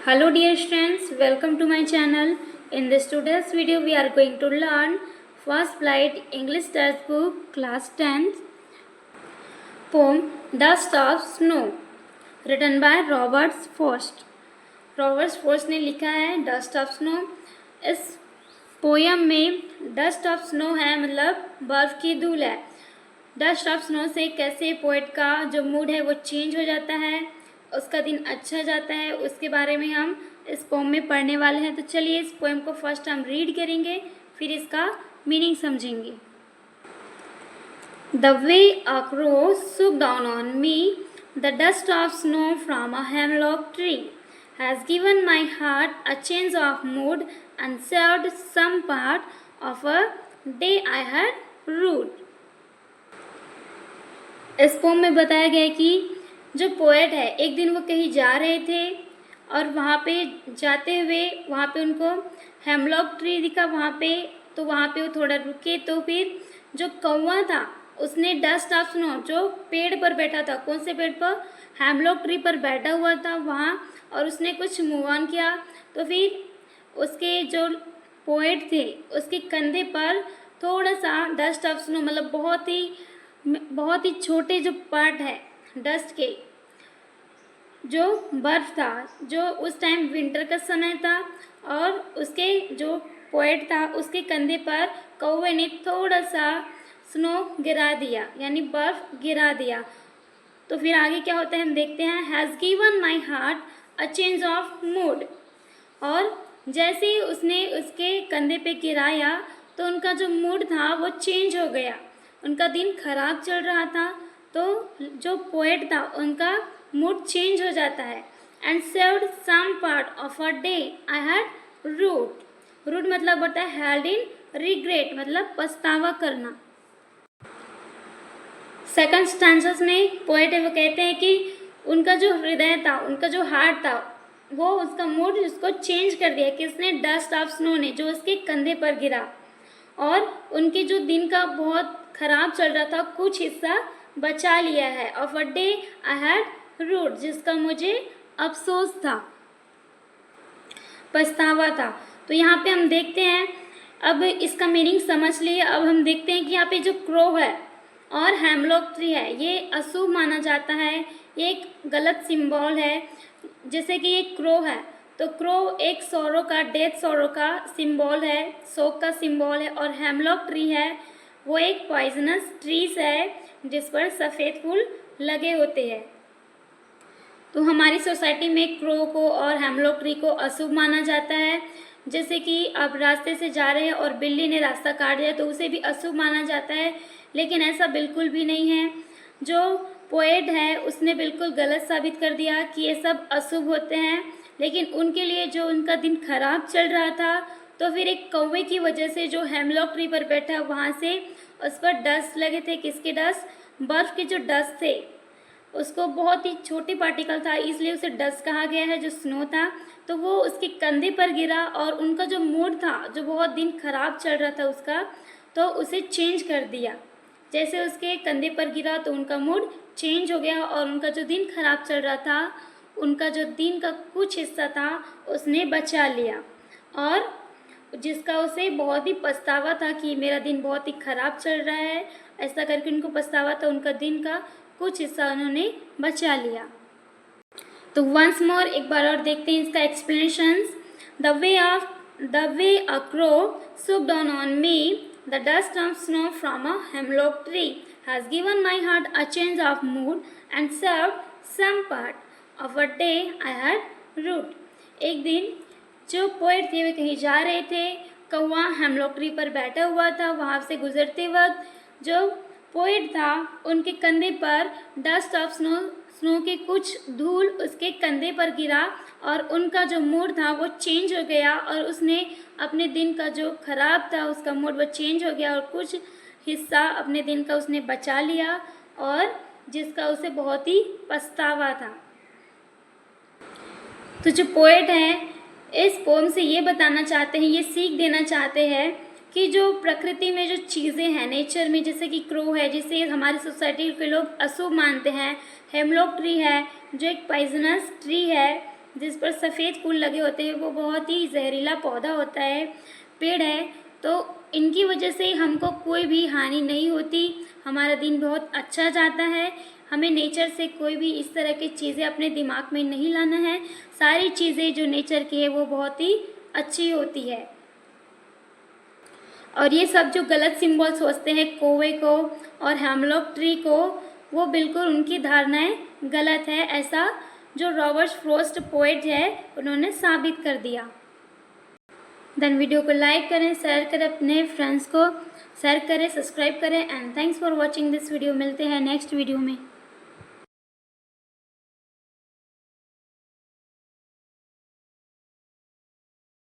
Hello dear students, welcome to my channel. In this today's video we are going to learn First Flight English Textbook Class 10th poem Dust of Snow written by Robert Frost. Robert Frost ने लिखा है dust of snow. इस poem में dust of snow है मतलब बर्फ़ की धूल है। डस्ट ऑफ स्नो से कैसे पोएट का जो मूड है वो चेंज हो जाता है, उसका दिन अच्छा जाता है, उसके बारे में हम इस पोएम में पढ़ने वाले हैं। तो चलिए इस पोएम को फर्स्ट हम रीड करेंगे, फिर इसका मीनिंग समझेंगे। The way a crow shook down on me, the dust of snow from a hemlock tree has given my heart a change of mood and saved some part of a day I had rued. इस pome में बताया गया है कि जो poet है एक दिन वो कहीं जा रहे थे और वहाँ पे जाते हुए वहाँ पे उनको हेमलॉक ट्री दिखा वहाँ पे वो थोड़ा रुके तो फिर जो कौवा था उसने डस्ट ऑफ स्नो जो पेड़ पर बैठा था, कौन से पेड़ पर, हेमलॉक ट्री पर बैठा हुआ था वहाँ, और उसने कुछ मूव ऑन किया तो फिर उसके जो पोएट थे उसके कंधे पर थोड़ा सा डस्ट ऑफ स्नो मतलब बहुत ही छोटे जो पार्ट है डस्ट के, जो बर्फ़ था, जो उस टाइम विंटर का समय था और उसके जो पोएट था उसके कंधे पर कौवे ने थोड़ा सा स्नो गिरा दिया यानी बर्फ़ गिरा दिया। तो फिर आगे क्या होता है हम देखते हैं। Has given my heart a change of mood, और जैसे ही उसने उसके कंधे पे गिराया तो उनका जो मूड था वो चेंज हो गया, उनका दिन खराब चल रहा था तो जो पोएट था उनका मूड चेंज हो जाता है। And saved some part of a day I had rued मतलब होता है हेल्ड इन रिग्रेट मतलब पछतावा करना। सेकंड स्टैंजर्स में पोएट है वो कहते हैं कि उनका जो हृदय था, उनका जो हार्ट था, वो उसका मूड उसको चेंज कर दिया किसने, डस्ट ऑफ स्नो ने, जो उसके कंधे पर गिरा, और उनके जो दिन का बहुत ख़राब चल रहा था कुछ हिस्सा बचा लिया है। Of a day I had rued, जिसका मुझे अफसोस था, पछतावा था। तो यहाँ पे हम देखते हैं, अब इसका मीनिंग समझ लिए। अब हम देखते हैं कि यहाँ पे जो क्रो है और हेमलॉक ट्री है ये अशुभ माना जाता है, ये एक गलत सिंबल है। जैसे कि ये क्रो है तो क्रो एक सौरों का, डेथ सौरों का सिंबल है, शोक का सिंबल है, और हेमलॉक ट्री है वो एक पॉइजनस ट्रीज है जिस पर सफ़ेद फूल लगे होते हैं। तो हमारी सोसाइटी में क्रो को और हेमलॉक ट्री को अशुभ माना जाता है। जैसे कि आप रास्ते से जा रहे हैं और बिल्ली ने रास्ता काट दिया तो उसे भी अशुभ माना जाता है, लेकिन ऐसा बिल्कुल भी नहीं है। जो पोएट है उसने बिल्कुल गलत साबित कर दिया कि ये सब अशुभ होते हैं, लेकिन उनके लिए जो उनका दिन खराब चल रहा था तो फिर एक कौवे की वजह से जो हेमलॉक ट्री पर बैठा वहाँ से उस पर डस्ट लगे थे। किसके डस्ट? बर्फ़ के जो डस्ट थे, उसको बहुत ही छोटी पार्टिकल था इसलिए उसे डस्ट कहा गया है, जो स्नो था। तो वो उसके कंधे पर गिरा और उनका जो मूड था, जो बहुत दिन खराब चल रहा था उसका, तो उसे चेंज कर दिया। जैसे उसके कंधे पर गिरा तो उनका मूड चेंज हो गया और उनका जो दिन खराब चल रहा था, उनका जो दिन का कुछ हिस्सा था उसने बचा लिया, और जिसका उसे बहुत ही पछतावा था कि मेरा दिन बहुत ही ख़राब चल रहा है, ऐसा करके उनको पछतावा था, उनका दिन का कुछ हिस्सा उन्होंने बचा लिया। तो वंस मोर एक बार और देखते हैं इसका explanations. The way a crow shook down on me, the dust of snow from a hemlock tree has given my heart a change of mood and served some part of a day I had rued. एक दिन जो poet थे वे कहीं जा रहे थे, कौवा hemlock tree पर बैठा हुआ था, वहाँ से गुजरते वक्त जो पोएट था उनके कंधे पर डस्ट ऑफ स्नो के कुछ धूल उसके कंधे पर गिरा और उनका जो मूड था वो चेंज हो गया, और उसने अपने दिन का जो खराब था उसका मूड वो चेंज हो गया और कुछ हिस्सा अपने दिन का उसने बचा लिया, और जिसका उसे बहुत ही पछतावा था। तो जो पोएट हैं इस पोम से ये बताना चाहते हैं, ये सीख देना चाहते हैं कि जो प्रकृति में जो चीज़ें हैं नेचर में, जैसे कि क्रो है जिसे हमारी सोसाइटी के लोग अशुभ मानते हैं, हेमलॉक ट्री है जो एक पॉइजनस ट्री है, जिस पर सफ़ेद फूल लगे होते हैं वो बहुत ही जहरीला पौधा होता है, पेड़ है। तो इनकी वजह से हमको कोई भी हानि नहीं होती, हमारा दिन बहुत अच्छा जाता है। हमें नेचर से कोई भी इस तरह की चीज़ें अपने दिमाग में नहीं लाना है। सारी चीज़ें जो नेचर की है वो बहुत ही अच्छी होती है। और ये सब जो गलत सिंबल सोचते हैं कौवे को और हेमलॉक ट्री को, वो बिल्कुल उनकी धारणाएं गलत है। ऐसा जो रॉबर्ट फ्रॉस्ट पोएट है उन्होंने साबित कर दिया। देन वीडियो को लाइक करें, शेयर करें, अपने फ्रेंड्स को शेयर करें, सब्सक्राइब करें and thanks for watching this video. मिलते हैं नेक्स्ट वीडियो में।